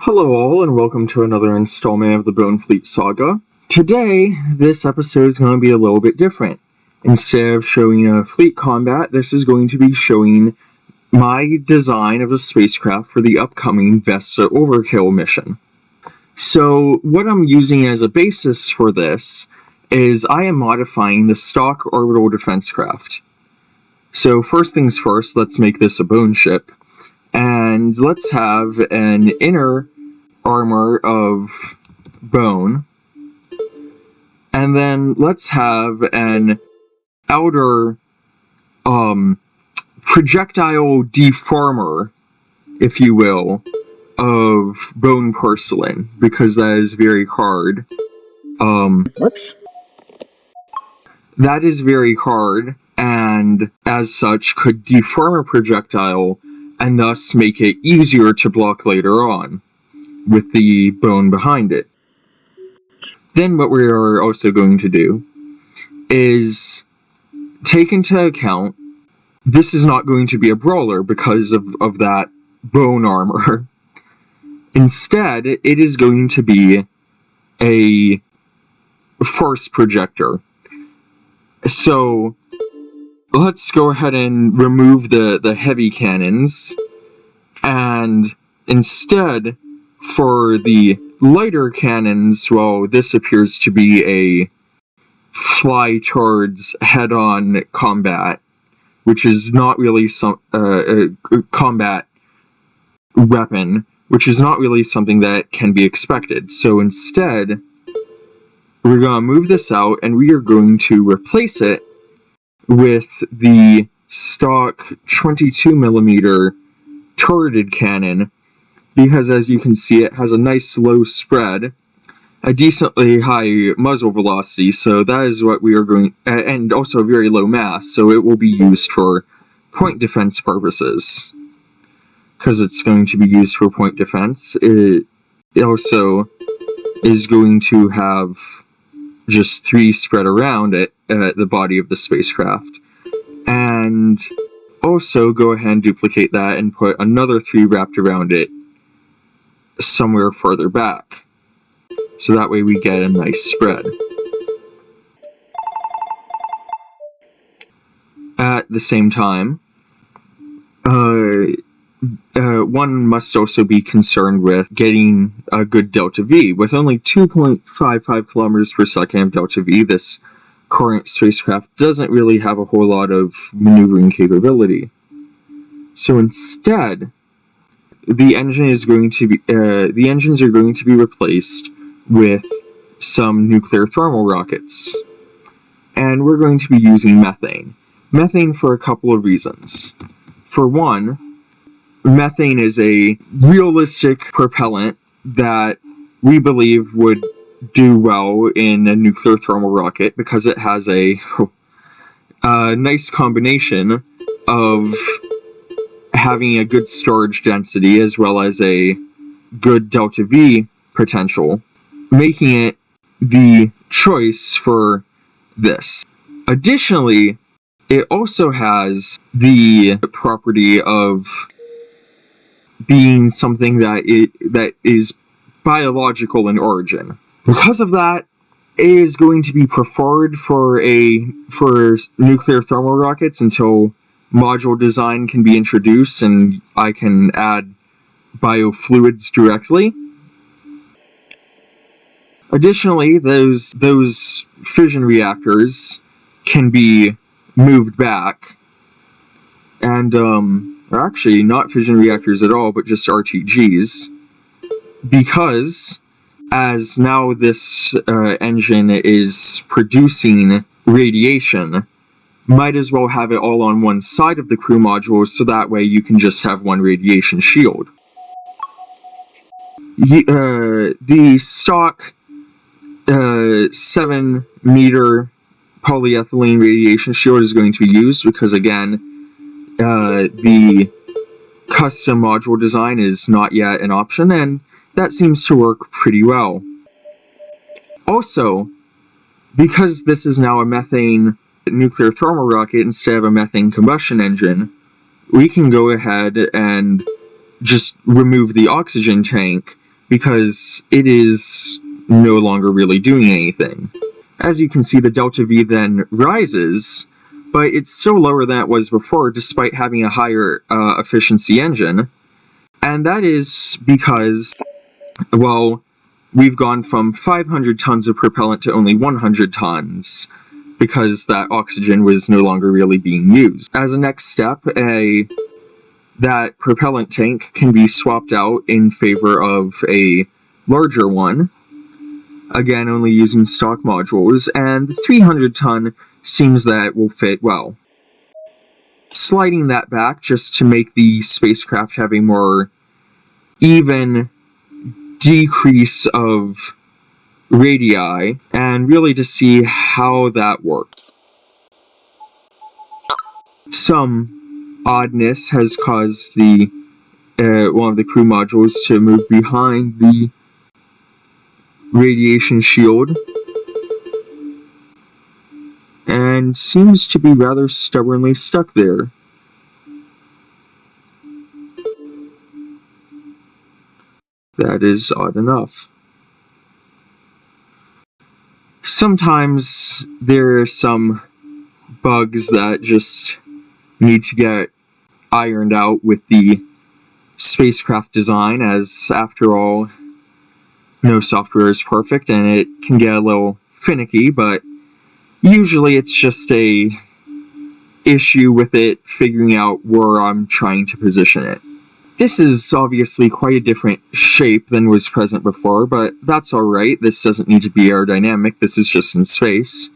Hello all, and welcome to another installment of the Bone Fleet Saga. Today, this episode is going to be a little bit different. Instead of showing a fleet combat, this is going to be showing my design of a spacecraft for the upcoming Vesta Overkill mission. So, what I'm using as a basis for this is I am modifying the stock orbital defense craft. So, first things first, let's make this a bone ship. And let's have an inner armor of bone, and then let's have an outer projectile deformer, if you will, of bone porcelain, because that is very hard. Whoops. That is very hard, and as such could deform a projectile and thus make it easier to block later on with the bone behind it. Then what we are also going to do is take into account this is not going to be a brawler because of that bone armor. Instead, it is going to be a force projector. So let's go ahead and remove the heavy cannons, and instead, for the lighter cannons, well, this appears to be a fly towards head-on combat, which is not really a combat weapon, which is not really something that can be expected. So instead, we're going to move this out, and we are going to replace it with the stock 22mm turreted cannon, because as you can see, it has a nice low spread, a decently high muzzle velocity, so that is what we are going, and also a very low mass, so it will be used for point defense purposes. Because it's going to be used for point defense, it also is going to have just 3 spread around it at the body of the spacecraft. And also go ahead and duplicate that and put another 3 wrapped around it somewhere further back. So that way we get a nice spread. At the same time, one must also be concerned with getting a good delta V. With only 2.55 kilometers per second of delta V, this current spacecraft doesn't really have a whole lot of maneuvering capability. So instead, the engines are going to be replaced with some nuclear thermal rockets, and we're going to be using methane. Methane for a couple of reasons. For one, methane is a realistic propellant that we believe would do well in a nuclear thermal rocket because it has a nice combination of having a good storage density as well as a good delta V potential, making it the choice for this. Additionally, it also has the property of being something that is biological in origin. Because of that, it is going to be preferred for nuclear thermal rockets until module design can be introduced and I can add biofluids directly. Additionally, those fission reactors can be moved back, and or actually not fission reactors at all, but just RTGs, because as now this engine is producing radiation, might as well have it all on one side of the crew module, so that way you can just have one radiation shield. The stock 7-meter polyethylene radiation shield is going to be used because, again, the custom module design is not yet an option, and that seems to work pretty well. Also, because this is now a methane nuclear thermal rocket instead of a methane combustion engine, we can go ahead and just remove the oxygen tank because it is no longer really doing anything. As you can see, the delta V then rises, but it's still lower than it was before despite having a higher efficiency engine. And that is because, well, we've gone from 500 tons of propellant to only 100 tons, because that oxygen was no longer really being used. As a next step, that propellant tank can be swapped out in favor of a larger one, again only using stock modules, and the 300 ton seems that it will fit well. Sliding that back just to make the spacecraft have a more even decrease of radii, and really to see how that works. Some oddness has caused the one of the crew modules to move behind the radiation shield, and seems to be rather stubbornly stuck there. That is odd enough. Sometimes there are some bugs that just need to get ironed out with the spacecraft design, as after all, no software is perfect and it can get a little finicky, but usually it's just a issue with it figuring out where I'm trying to position it. This is obviously quite a different shape than was present before, but that's alright. This doesn't need to be aerodynamic, this is just in space.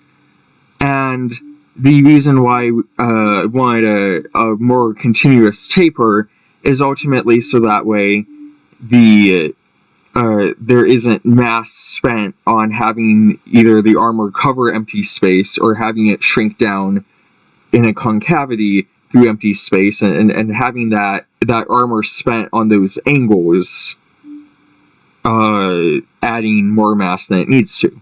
And the reason why I wanted a more continuous taper is ultimately so that way there isn't mass spent on having either the armor cover empty space or having it shrink down in a concavity through empty space, and having that armor spent on those angles adding more mass than it needs to.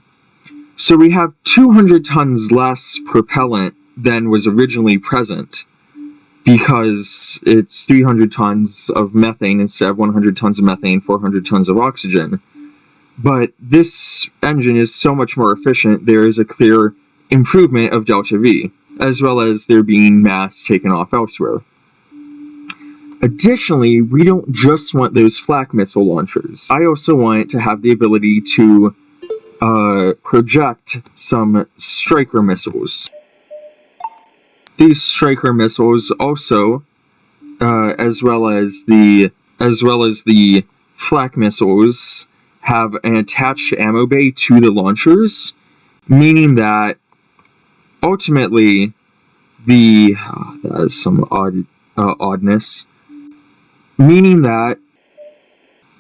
So we have 200 tons less propellant than was originally present, because it's 300 tons of methane instead of 100 tons of methane, 400 tons of oxygen. But this engine is so much more efficient, there is a clear improvement of delta V, as well as there being mass taken off elsewhere. Additionally, we don't just want those flak missile launchers. I also want it to have the ability to project some striker missiles. These striker missiles also, as well as the flak missiles, have an attached ammo bay to the launchers, meaning that ultimately that is some oddness, meaning that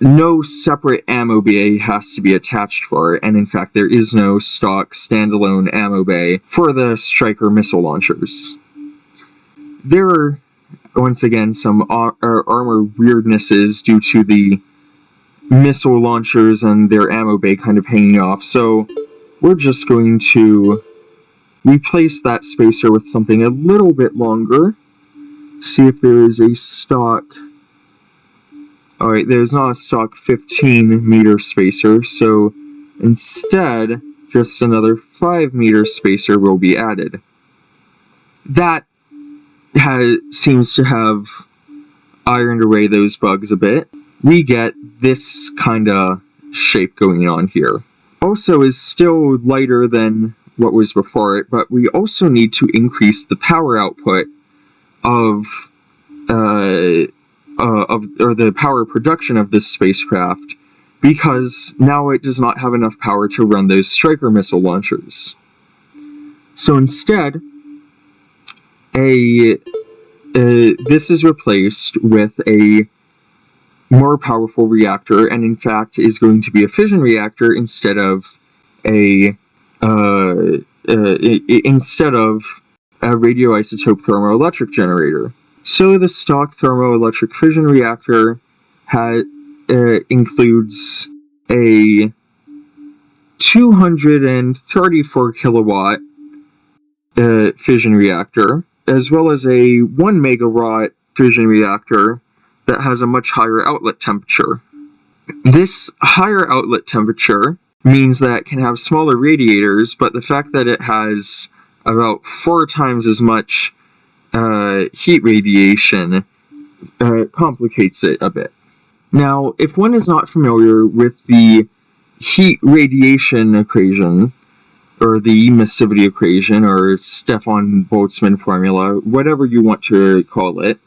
no separate ammo bay has to be attached for it, and in fact there is no stock standalone ammo bay for the striker missile launchers. There are, once again, some armor weirdnesses due to the missile launchers and their ammo bay kind of hanging off, so we're just going to replace that spacer with something a little bit longer. See if there is a stock. Alright, there's not a stock 15 meter spacer, so instead, just another 5 meter spacer will be added. That seems to have ironed away those bugs a bit. We get this kind of shape going on here. Also is still lighter than what was before it, but we also need to increase the power output of the power production of this spacecraft, because now it does not have enough power to run those striker missile launchers. So instead, this is replaced with a more powerful reactor, and in fact is going to be a fission reactor instead of a radioisotope thermoelectric generator. So the stock thermoelectric fission reactor includes a 234 kilowatt fission reactor, as well as a 1 megawatt fission reactor that has a much higher outlet temperature. This higher outlet temperature means that it can have smaller radiators, but the fact that it has about 4 times as much heat radiation complicates it a bit. Now, if one is not familiar with the heat radiation equation, or the emissivity equation, or Stefan-Boltzmann formula, whatever you want to call it,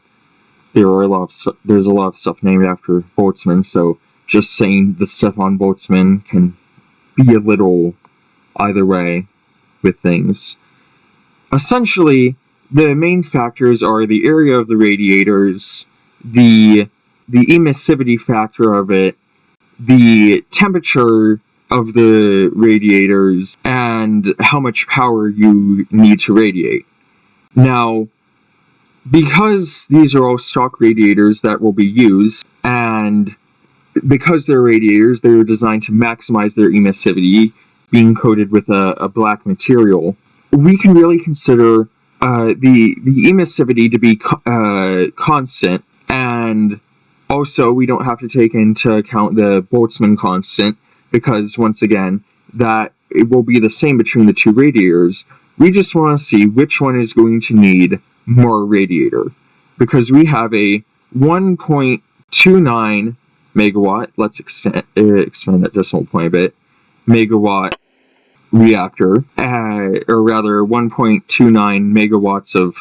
there's a lot of stuff named after Boltzmann, so just saying the Stefan-Boltzmann can be a little either way with things. Essentially, the main factors are the area of the radiators, the emissivity factor of it, the temperature of the radiators, and how much power you need to radiate. Now, because these are all stock radiators that will be used, and because they're radiators, they were designed to maximize their emissivity, being coated with a black material, we can really consider the emissivity to be constant, and also we don't have to take into account the Boltzmann constant, because once again, that it will be the same between the two radiators. We just want to see which one is going to need more radiator, because we have a 1.29 megawatt, let's expand that decimal point a bit, megawatt reactor, or rather 1.29 megawatts of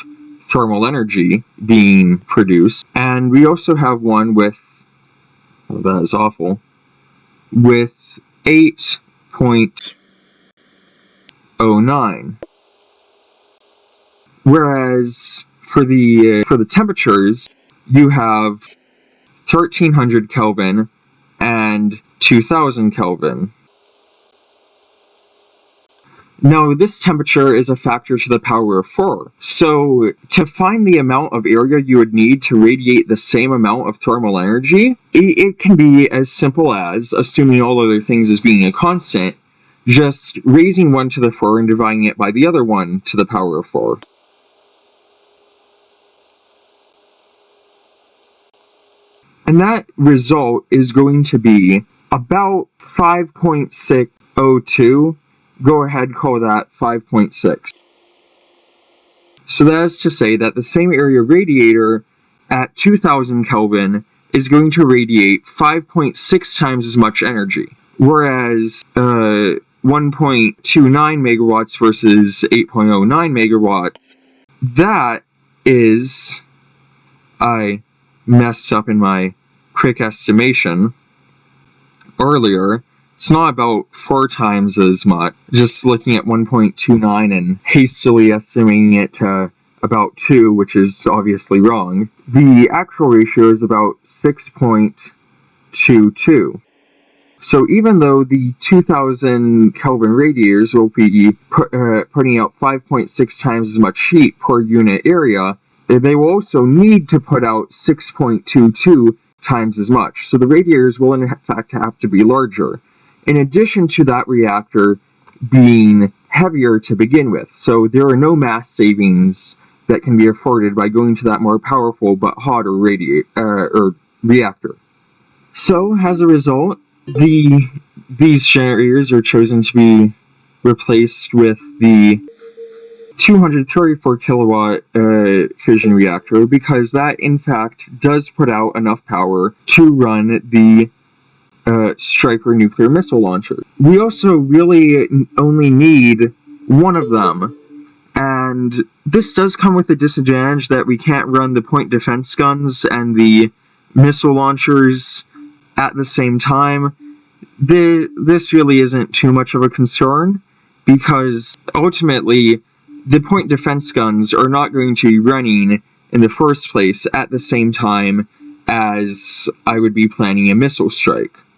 thermal energy being produced, and we also have one with, oh, that is awful, with 8.09. Whereas for the temperatures, you have 1300 Kelvin and 2000 Kelvin. Now, this temperature is a factor to the power of 4. So, to find the amount of area you would need to radiate the same amount of thermal energy, it can be as simple as, assuming all other things as being a constant, just raising one to the 4 and dividing it by the other one to the power of 4. And that result is going to be about 5.602. Go ahead, call that 5.6. So that is to say that the same area radiator at 2000 Kelvin is going to radiate 5.6 times as much energy, whereas 1.29 megawatts versus 8.09 megawatts, that is, I messed up in my quick estimation earlier, it's not about 4 times as much. Just looking at 1.29 and hastily estimating it to about 2, which is obviously wrong. The actual ratio is about 6.22. So even though the 2000 Kelvin radiators will be putting out 5.6 times as much heat per unit area, they will also need to put out 6.22 times as much. So the radiators will in fact have to be larger, in addition to that reactor being heavier to begin with. So there are no mass savings that can be afforded by going to that more powerful but hotter reactor. So as a result, these generators are chosen to be replaced with the 234 kilowatt fission reactor, because that in fact does put out enough power to run the Striker nuclear missile launcher. We also really only need one of them, and this does come with a disadvantage that we can't run the point defense guns and the missile launchers at the same time. This really isn't too much of a concern, because ultimately the point defense guns are not going to be running in the first place at the same time as I would be planning a missile strike.